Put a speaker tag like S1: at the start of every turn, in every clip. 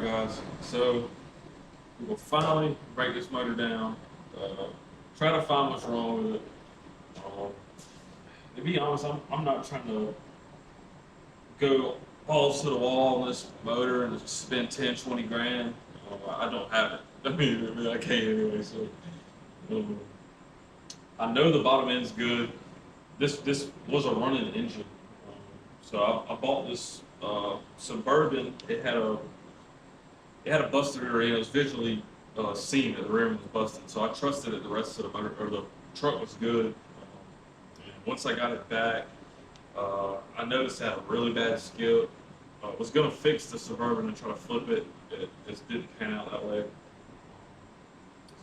S1: Alright guys, so we will finally break this motor down, try to find what's wrong with it. Um, to be honest, I'm not trying to go balls to the wall on this motor and spend 10, 20 grand. I don't have it. I can't anyway, so um, I know the bottom end's good. This was a running engine. So I bought this Suburban. It had a busted rear end. It was visually seen that the rear end was busted. So I trusted that the rest of the motor or the truck was good. And once I got it back, I noticed it had a really bad skip. Was gonna fix the Suburban and try to flip it. It just didn't pan out that way.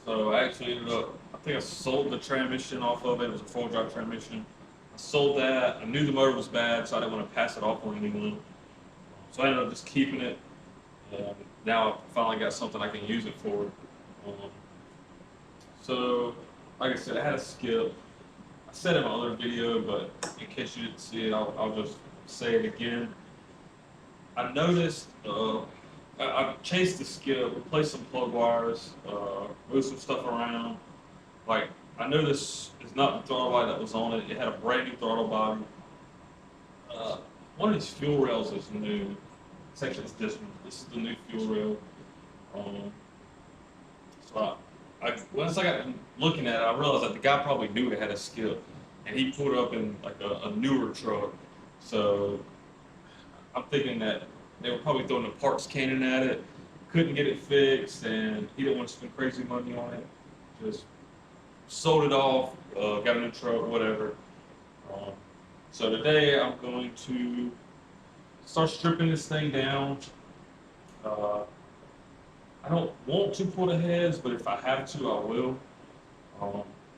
S1: So I actually ended up. I think I sold the transmission off of it. It was a 4-drive transmission. I sold that. I knew the motor was bad, so I didn't want to pass it off on anyone. So I ended up just keeping it. And now I finally got something I can use it for. So, like I said, I had a skip. I said in my other video, but in case you didn't see it, I'll just say it again. I noticed, I chased the skip, replaced some plug wires, moved some stuff around. Like, I know this is not the throttle body that was on it. It had a brand new throttle body. One of these fuel rails is new. It's actually this one. This is the new fuel rail. So once I got looking at it, I realized that the guy probably knew it had a skip, and he pulled up in like a newer truck. So I'm thinking that they were probably throwing a parts cannon at it, couldn't get it fixed, and he didn't want to spend crazy money on it. Just sold it off, got a new truck, whatever. So today I'm going to start stripping this thing down. I don't want to pull the heads, but if I have to, I will.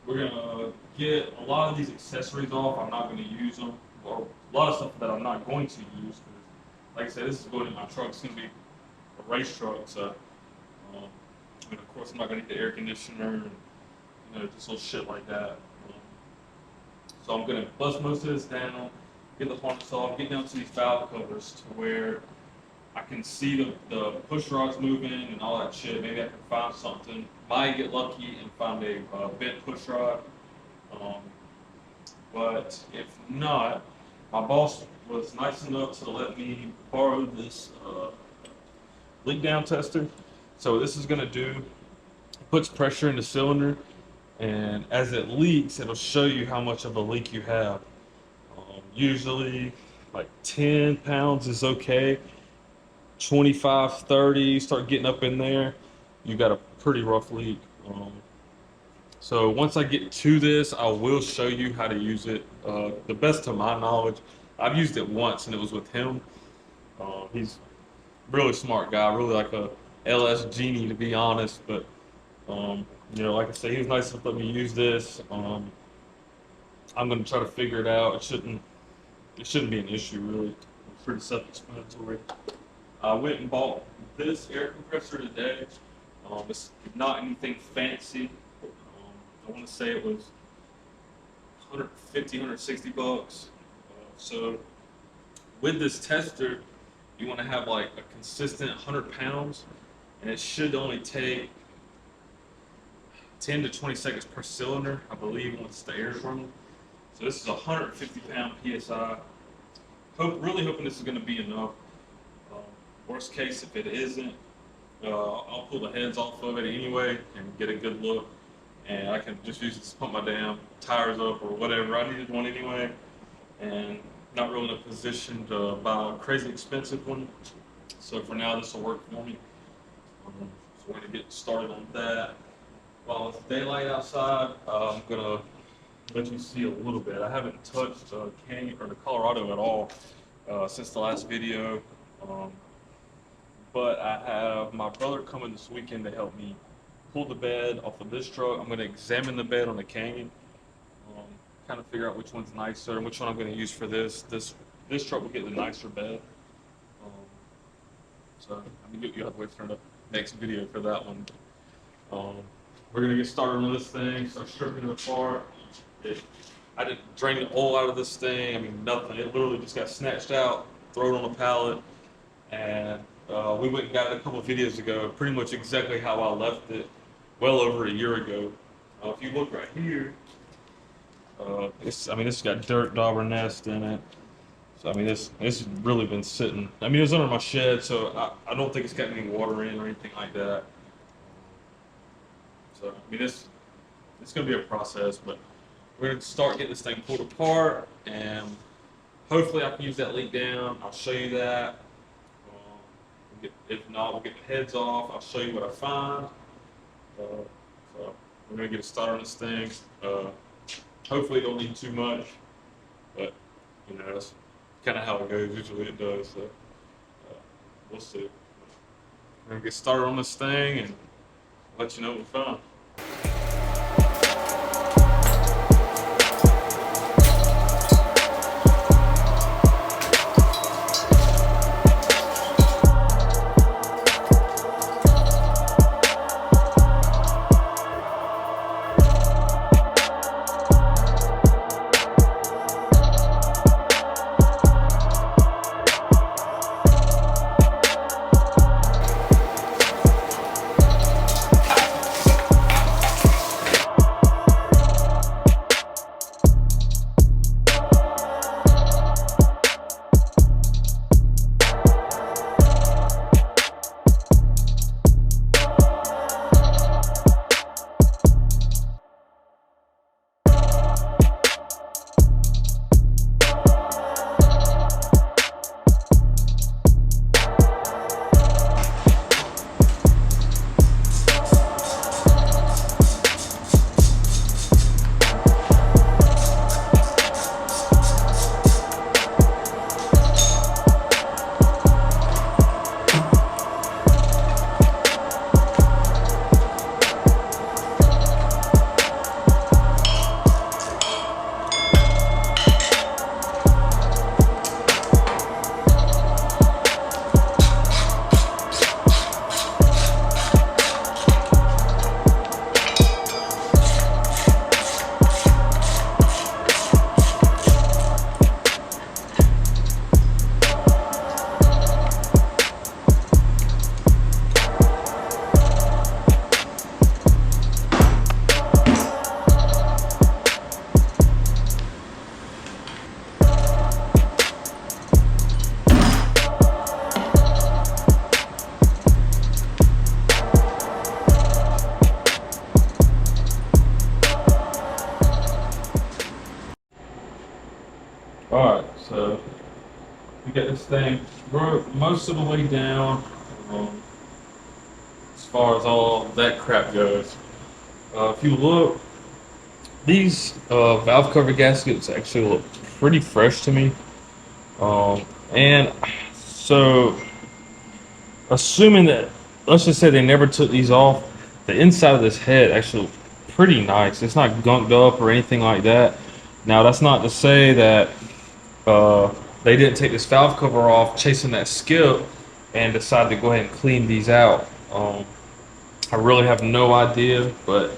S1: We're gonna get a lot of these accessories off. I'm not going to use them, or a lot of stuff that I'm not going to use. Because, like I said, this is going in my truck. It's going to be a race truck, so. And of course, I'm not going to get the air conditioner and just little shit like that. So I'm going to bust most of this down, get the harness off, get down to these valve covers to where I can see the push rods moving and all that shit. Maybe I can find something. Might get lucky and find a bent push rod. But if not, my boss was nice enough to let me borrow this leak down tester. So this is going to do, puts pressure in the cylinder, and as it leaks, it'll show you how much of a leak you have. Usually like 10 pounds is okay. 25, 30, you start getting up in there, you got a pretty rough leak. So once I get to this, I will show you how to use it. The best of my knowledge, I've used it once and it was with him. He's a really smart guy, really like a LS genie to be honest, but like I say, he was nice enough to let me use this. I'm gonna try to figure it out. It shouldn't be an issue really. It's pretty self-explanatory. I went and bought this air compressor today. It's not anything fancy. I want to say it was 150, 160 bucks. So with this tester, you want to have like a consistent 100 pounds, and it should only take 10 to 20 seconds per cylinder, I believe, once the air is running. So this is a 150 pound PSI. Really hoping this is going to be enough. Worst case, if it isn't, I'll pull the heads off of it anyway and get a good look. And I can just use it to pump my damn tires up or whatever. I needed one anyway, and not really in a position to buy a crazy expensive one. So for now, this will work for me. So we're going to get started on that. While it's daylight outside, I'm going to let you see a little bit. I haven't touched Canyon or the Colorado at all since the last video. But I have my brother coming this weekend to help me pull the bed off of this truck. I'm going to examine the bed on the Canyon, kind of figure out which one's nicer and which one I'm going to use for this. This truck will get the nicer bed. So you'll have to wait for the next video for that one. We're going to get started on this thing, start stripping it apart. I didn't drain the oil out of this thing. I mean, nothing. It literally just got snatched out, thrown on a pallet, and We went and got it a couple of videos ago, pretty much exactly how I left it well over a year ago. If you look right here, it's got dirt dauber nest in it. So I mean, it's really been sitting. I mean, it was under my shed, so I don't think it's got any water in or anything like that. So I mean, it's gonna be a process, but we're gonna start getting this thing pulled apart, and hopefully I can use that leak down. I'll show you that. If not, we'll get the heads off. I'll show you what I find. So we're gonna get a start on this thing. Hopefully it don't need too much, but you know that's kind of how it goes. Usually it does. So we'll see. We're gonna get started on this thing and let you know what we found. Alright, so we got this thing broke most of the way down as far as all that crap goes. If you look, these valve cover gaskets actually look pretty fresh to me. And so, assuming that, let's just say they never took these off, the inside of this head actually looks pretty nice. It's not gunked up or anything like that. Now, that's not to say that they didn't take this valve cover off chasing that skip and decided to go ahead and clean these out. I really have no idea, but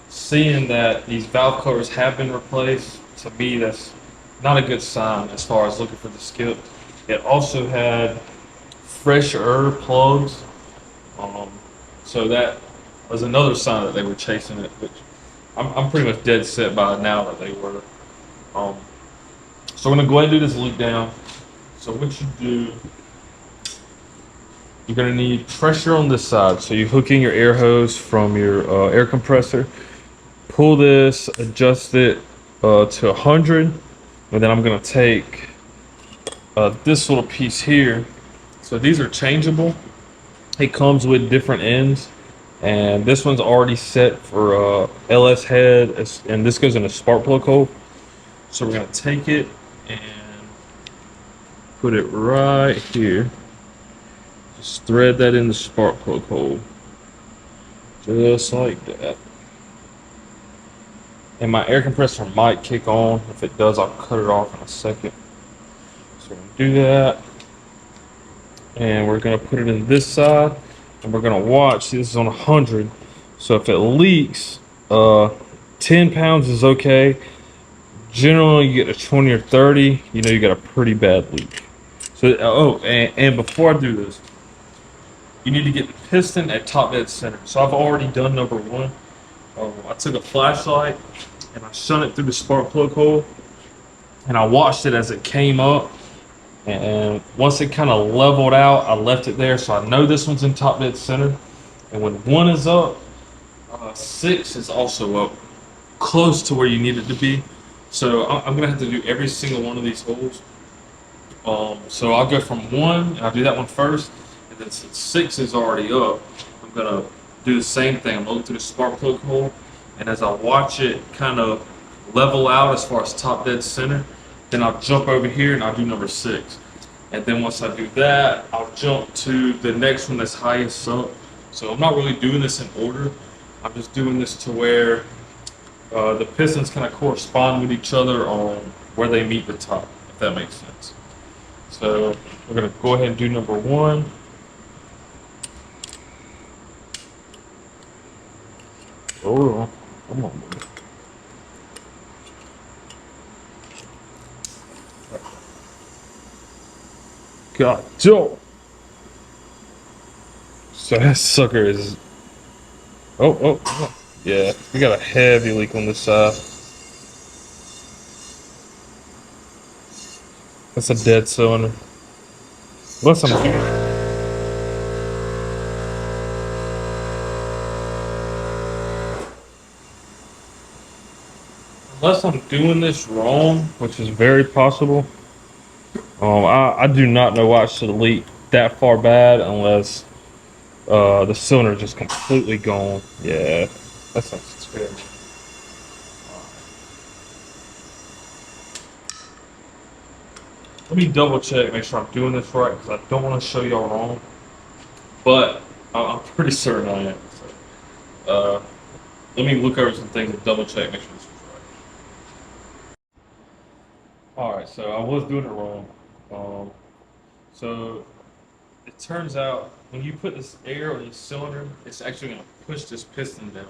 S1: seeing that these valve covers have been replaced, to me that's not a good sign as far as looking for the skip. It also had fresher plugs, so that was another sign that they were chasing it, which I'm pretty much dead set by now that they were. So we're gonna go ahead and do this leak down. So what you do, you're gonna need pressure on this side. So you hook in your air hose from your air compressor, pull this, adjust it to 100, and then I'm gonna take this little piece here. So these are changeable. It comes with different ends, and this one's already set for LS head, and this goes in a spark plug hole. So we're gonna take it and put it right here. Just thread that in the spark plug hole, just like that. And my air compressor might kick on. If it does, I'll cut it off in a second. So we're gonna do that, and we're gonna put it in this side, and we're gonna watch. See, this is on 100, so if it leaks, 10 pounds is okay. Generally, you get a 20 or 30, you know you got a pretty bad leak. So, and before I do this, you need to get the piston at top dead center. So I've already done number one. I took a flashlight and I shone it through the spark plug hole, and I watched it as it came up. And once it kind of leveled out, I left it there. So I know this one's in top dead center. And when one is up, 6 is also up close to where you need it to be. So I'm gonna have to do every single one of these holes. So I'll go from 1 and I'll do that one first. And then since 6 is already up, I'm gonna do the same thing. I'm gonna look through the spark plug hole, and as I watch it kind of level out as far as top dead center, then I'll jump over here and I'll do number 6. And then once I do that, I'll jump to the next one that's highest up. So I'm not really doing this in order. I'm just doing this to where the pistons kind of correspond with each other on where they meet the top, if that makes sense. So we're gonna go ahead and do number 1. Oh, come on, buddy. God, Joe. So that sucker is. Oh. Yeah, we got a heavy leak on this side. That's a dead cylinder. Unless I'm doing this wrong, which is very possible. I do not know why it should have leaked that far bad unless the cylinder just completely gone. Yeah, that sounds terrible. Let me double check, make sure I'm doing this right, because I don't want to show y'all wrong. But I'm pretty certain I am. So, let me look over some things and double check, make sure this is right. Alright, so I was doing it wrong. So it turns out when you put this air on the cylinder, it's actually going to push this piston down.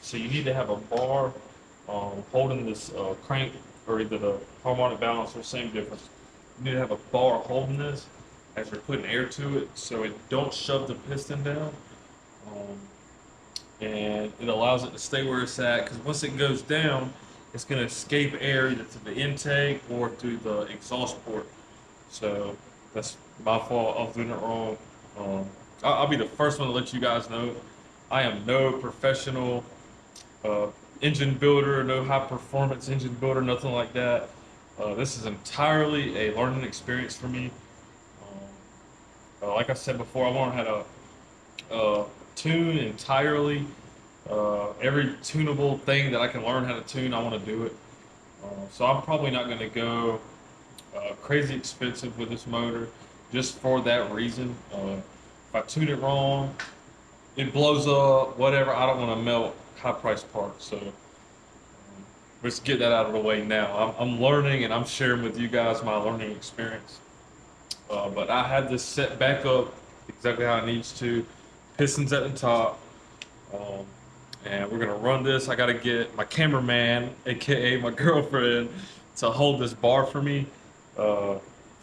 S1: So you need to have a bar holding this crank, or either the harmonic balancer, same difference. You need to have a bar holding this as you're putting air to it, so it don't shove the piston down. And it allows it to stay where it's at, because once it goes down, it's going to escape air either to the intake or through the exhaust port. So that's my fault. I was doing it wrong. I'll be the first one to let you guys know. I am no professional engine builder, no high performance engine builder, nothing like that. This is entirely a learning experience for me. Like I said before, I learned how to tune entirely. Every tunable thing that I can learn how to tune, I want to do it. So I'm probably not going to go crazy expensive with this motor just for that reason. If I tune it wrong, it blows up, whatever. I don't want to melt high priced parts. So let's get that out of the way now. I'm learning and I'm sharing with you guys my learning experience. But I had this set back up exactly how it needs to. Pistons at the top. And we're gonna run this. I gotta get my cameraman, aka my girlfriend, to hold this bar for me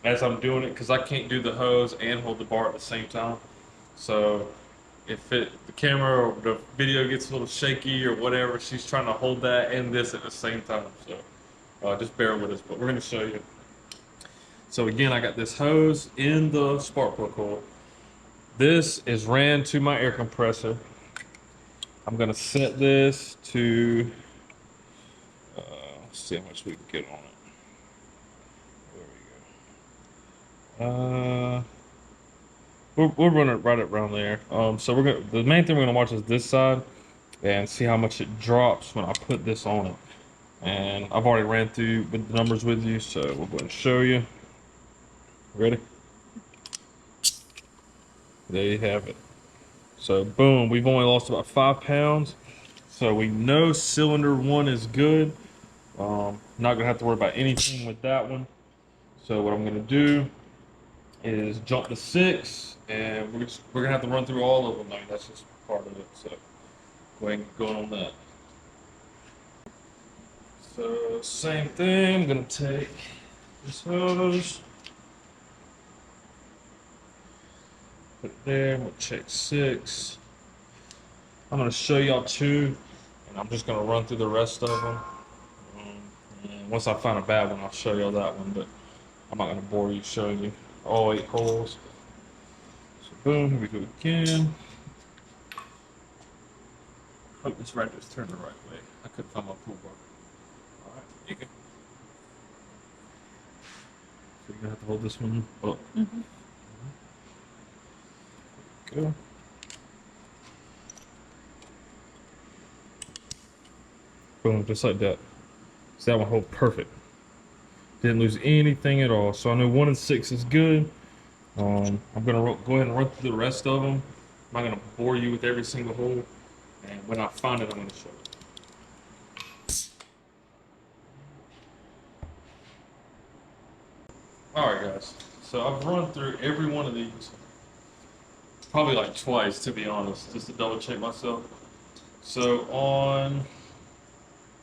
S1: as I'm doing it, because I can't do the hose and hold the bar at the same time. So if the camera or the video gets a little shaky or whatever, she's trying to hold that and this at the same time. So just bear with us, but we're gonna show you. So again, I got this hose in the spark plug hole. This is ran to my air compressor. I'm gonna set this to, let's see how much we can get on it. There we go. We'll run it right around there. So the main thing we're gonna watch is this side and see how much it drops when I put this on it. And I've already ran through the numbers with you, so we'll go ahead and show you. Ready? There you have it. So boom, we've only lost about 5 pounds. So we know cylinder 1 is good. Not gonna have to worry about anything with that one. So what I'm gonna do is jump to 6, and we're gonna have to run through all of them. I mean, that's just part of it. So go ahead and get going on that. So same thing, I'm gonna take this hose. Put it there. I'm gonna check 6. I'm gonna show y'all 2, and I'm just gonna run through the rest of them. And once I find a bad one, I'll show y'all that one. But I'm not gonna bore you showing you all 8 holes. So boom, here we go again. Hope this right just turned the right way. I couldn't find my pull bar. All right, you go. So you're gonna have to hold this one up.
S2: Mm-hmm.
S1: Go. Boom, just like that. So that one hold perfect. Didn't lose anything at all. So I know 1 and 6 is good. I'm gonna go ahead and run through the rest of them. I'm not gonna bore you with every single hole. And when I find it, I'm gonna show it. All right, guys. So I've run through every one of these. Probably like twice, to be honest, just to double check myself. So on,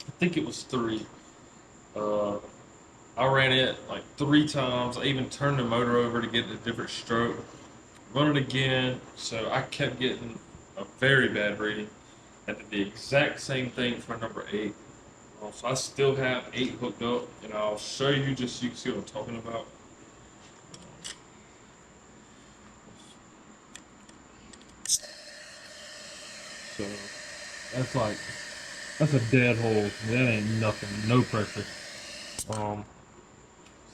S1: I think it was 3. I ran it like 3 times. I even turned the motor over to get a different stroke. Run it again. So I kept getting a very bad reading. I did the exact same thing for number 8. So I still have 8 hooked up, and I'll show you just so you can see what I'm talking about. So that's a dead hole. That ain't nothing, no pressure.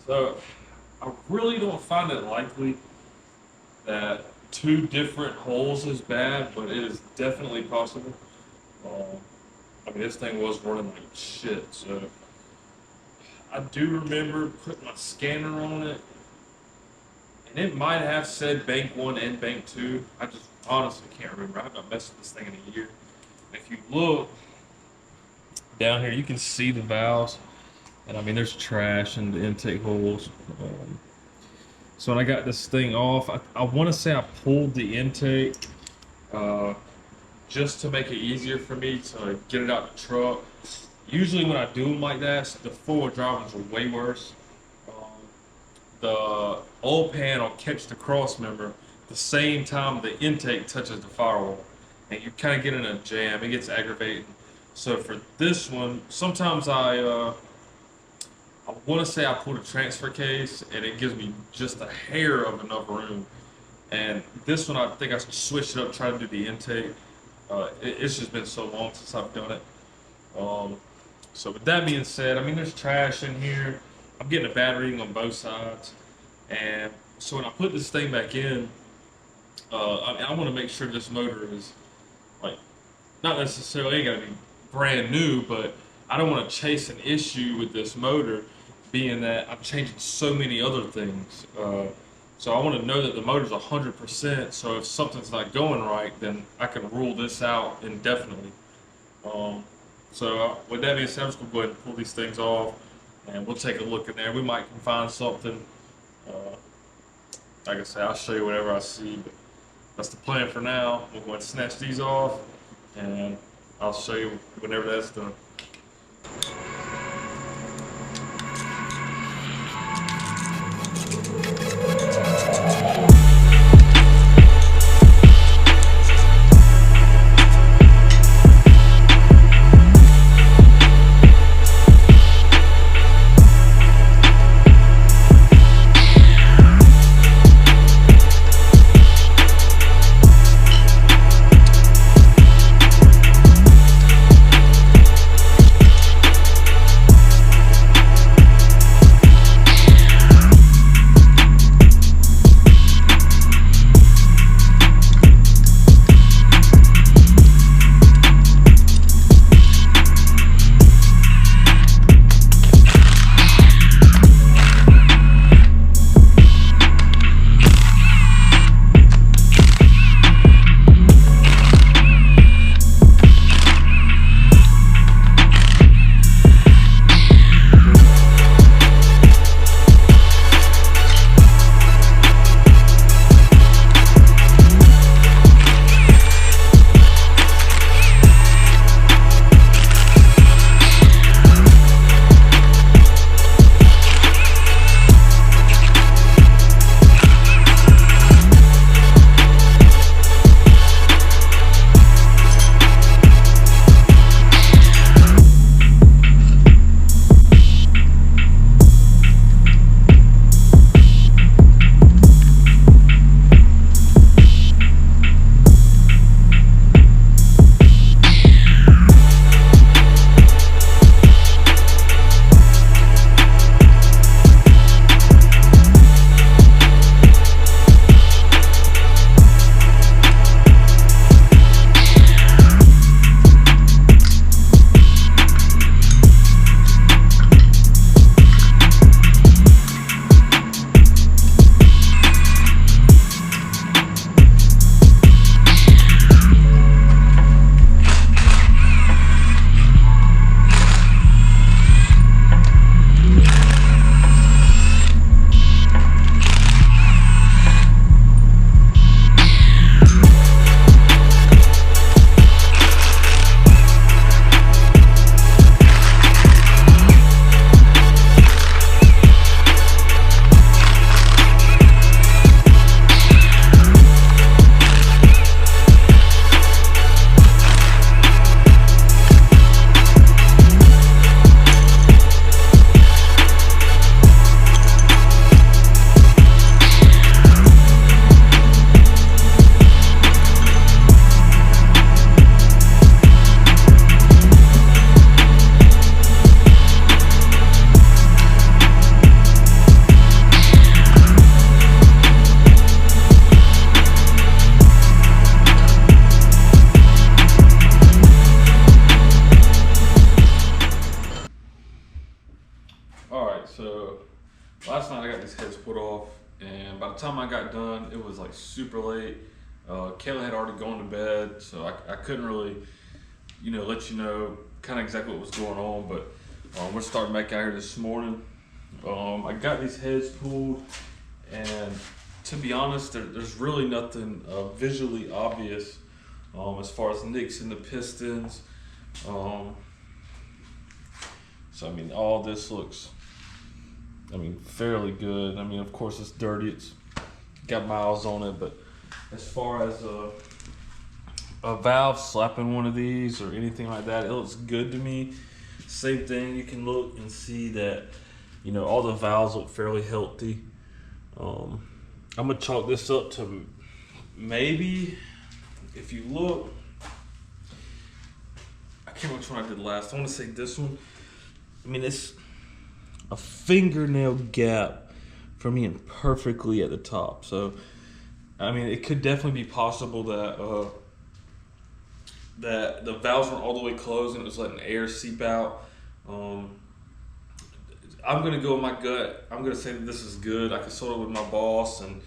S1: So I really don't find it likely that 2 different holes is bad, but it is definitely possible. I mean, this thing was running like shit, so I do remember putting my scanner on it, and it might have said bank 1 and bank 2. I just honestly can't remember. I haven't messed with this thing in a year. And if you look down here, you can see the valves, and I mean, there's trash in the intake holes. So when I got this thing off, I want to say I pulled the intake just to make it easier for me to get it out the truck. Usually when I do them like that, the 4-wheel drive ones are way worse. The oil pan will catch the cross member the same time the intake touches the firewall, and you kind of get in a jam. It gets aggravating. So for this one, sometimes I want to say I pulled a transfer case, and it gives me just a hair of enough room. And this one, I think I switched it up, tried to do the intake. It's just been so long since I've done it. So with that being said, I mean, there's trash in here. I'm getting a bad reading on both sides. And so when I put this thing back in, I want to make sure this motor is, like, not necessarily ain't gotta be brand new, but I don't want to chase an issue with this motor, being that I'm changing so many other things. So I want to know that the motor's 100%, so if something's not going right, then I can rule this out indefinitely. So with that being said, I'm just going to go ahead and pull these things off, and we'll take a look in there. We might can find something. Like I said, I'll show you whatever I see, but that's the plan for now. We'll go ahead and snatch these off, and I'll show you whenever that's done. off, and by the time I got done, it was like super late. Kayla had already gone to bed, so I couldn't really, let you know kind of exactly what was going on, but we're starting back out here this morning. I got these heads pulled, and to be honest, there's really nothing visually obvious as far as nicks in the pistons. So I mean, all this looks, fairly good. Of course it's dirty, it's got miles on it, but as far as a valve slapping one of these or anything like that, it looks good to me. Same thing, you can look and see that, all the valves look fairly healthy. I'm gonna chalk this up to maybe, if you look, I can't remember which one I did last. I want to say this one. It's a fingernail gap from being perfectly at the top. So, it could definitely be possible that that the valves weren't all the way closed and it was letting air seep out. I'm gonna go with my gut. I'm gonna say that this is good. I consulted with my boss, and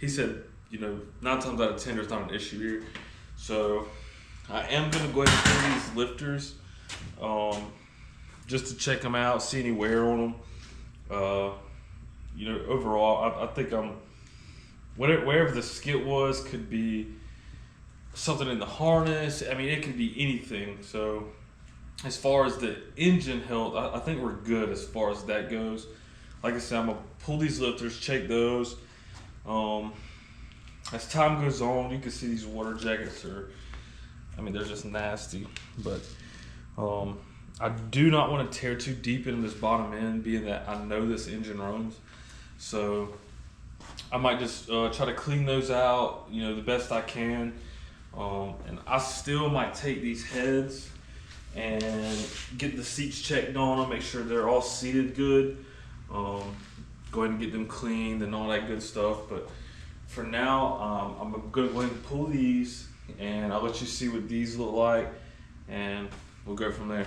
S1: he said, 9 times out of 10 there's not an issue here. So I am gonna go ahead and pull these lifters, just to check them out, see any wear on them. Overall, I think wherever the skid was could be something in the harness. It could be anything. So as far as the engine health, I think we're good as far as that goes. Like I said, I'm gonna pull these lifters, check those. As time goes on, you can see these water jackets are, they're just nasty. But I do not want to tear too deep into this bottom end, being that I know this engine runs. So I might just try to clean those out, the best I can. And I still might take these heads and get the seats checked on them, make sure they're all seated good. Go ahead and get them cleaned and all that good stuff. But for now, I'm gonna go ahead and pull these, and I'll let you see what these look like, and we'll go from there.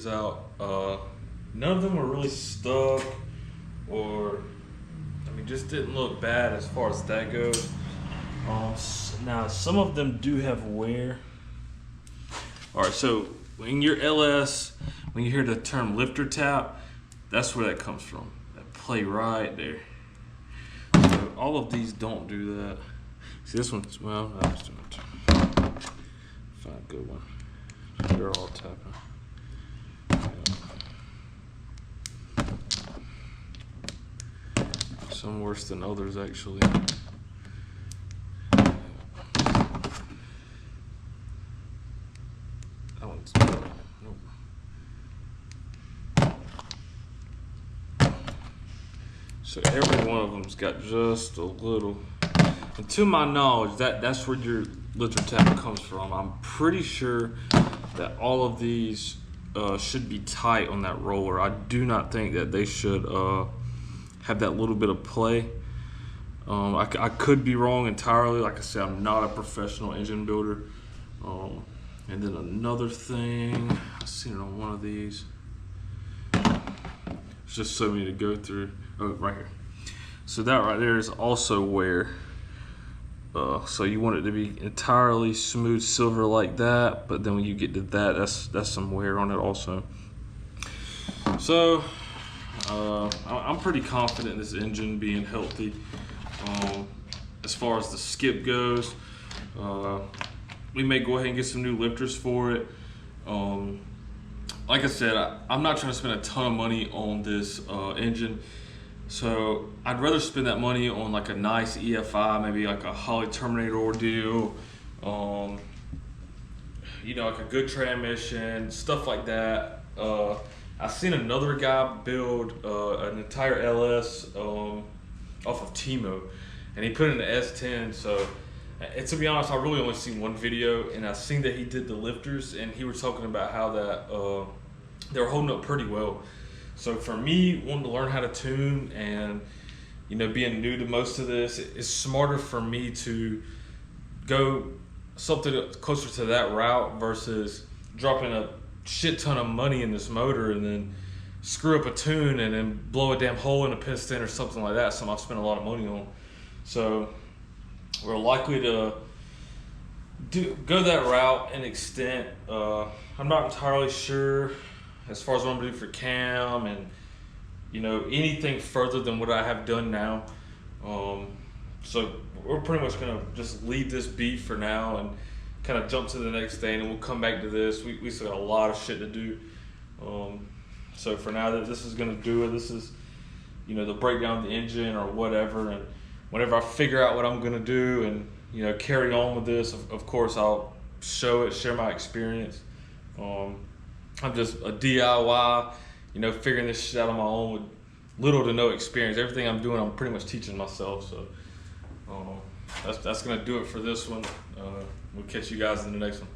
S1: Out, none of them were really stuck, or just didn't look bad as far as that goes. Now some of them do have wear. All right, so when you're LS, when you hear the term lifter tap, that's where that comes from. That play right there. So all of these don't do that. See, this one's, well, I'm just doing it. Find a good one. They're all tapping. Some worse than others, actually. That one's nope. So every one of them's got just a little. And to my knowledge, that's where your litter tap comes from. I'm pretty sure that all of these should be tight on that roller. I do not think that they should have that little bit of play. I could be wrong entirely. Like I said, I'm not a professional engine builder. And then another thing, I've seen it on one of these. It's just so many to go through. Oh, right here. So that right there is also wear. So you want it to be entirely smooth silver like that, but then when you get to that, that's some wear on it also. So I'm pretty confident in this engine being healthy. As far as the skip goes, we may go ahead and get some new lifters for it. Like I said, I'm not trying to spend a ton of money on this engine. So I'd rather spend that money on like a nice EFI, maybe like a Holley Terminator ordeal, you know, like a good transmission, stuff like that. I've seen another guy build an entire LS off of Timo, and he put it in the S10. So, and to be honest, I really only seen one video, and I seen that he did the lifters, and he was talking about how that they were holding up pretty well. So for me, wanting to learn how to tune and, you know, being new to most of this, it's smarter for me to go something closer to that route versus dropping a shit ton of money in this motor and then screw up a tune and then blow a damn hole in a piston or something like that, something I've spent a lot of money on. So we're likely to go that route and extent. I'm not entirely sure as far as what I'm gonna do for cam and, you know, anything further than what I have done now. So we're pretty much gonna just leave this beat for now and kind of jump to the next thing, and we'll come back to this. We still got a lot of shit to do. So for now, that this is gonna do it. This is, you know, the breakdown of the engine or whatever. And whenever I figure out what I'm gonna do and, you know, carry on with this, of course I'll show it, share my experience. I'm just a DIY, you know, figuring this shit out on my own with little to no experience. Everything I'm doing, I'm pretty much teaching myself. So that's gonna do it for this one. We'll catch you guys in the next one.